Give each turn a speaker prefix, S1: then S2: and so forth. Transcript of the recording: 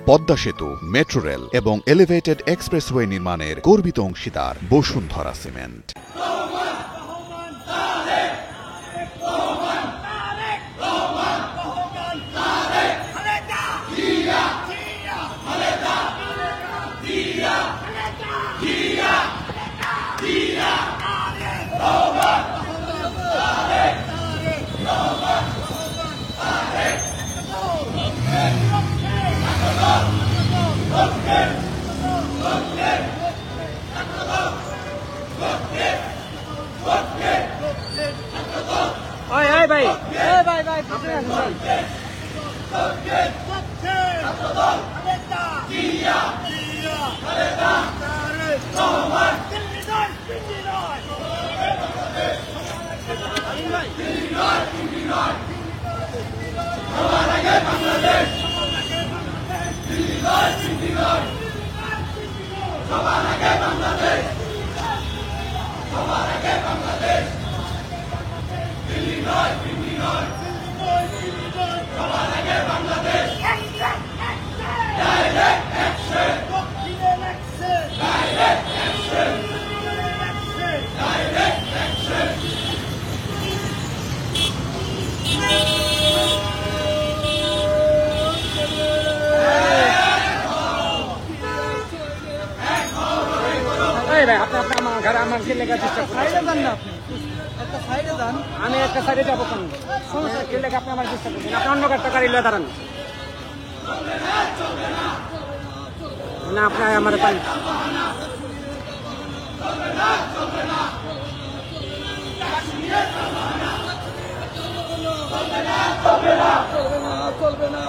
S1: পদ্মা সেতু, metro rail এবং elevated expressway নির্মাণের গর্বিত অংশীদার বসুন্ধরা সিমেন্ট।
S2: আমি একটা সাইডে যাবো, আপনি আমার চেষ্টা করবেন, আপনি অন্য একটা গাড়ি লয়ে দাঁড়ান না, আপনি আমার পানি চলবে না।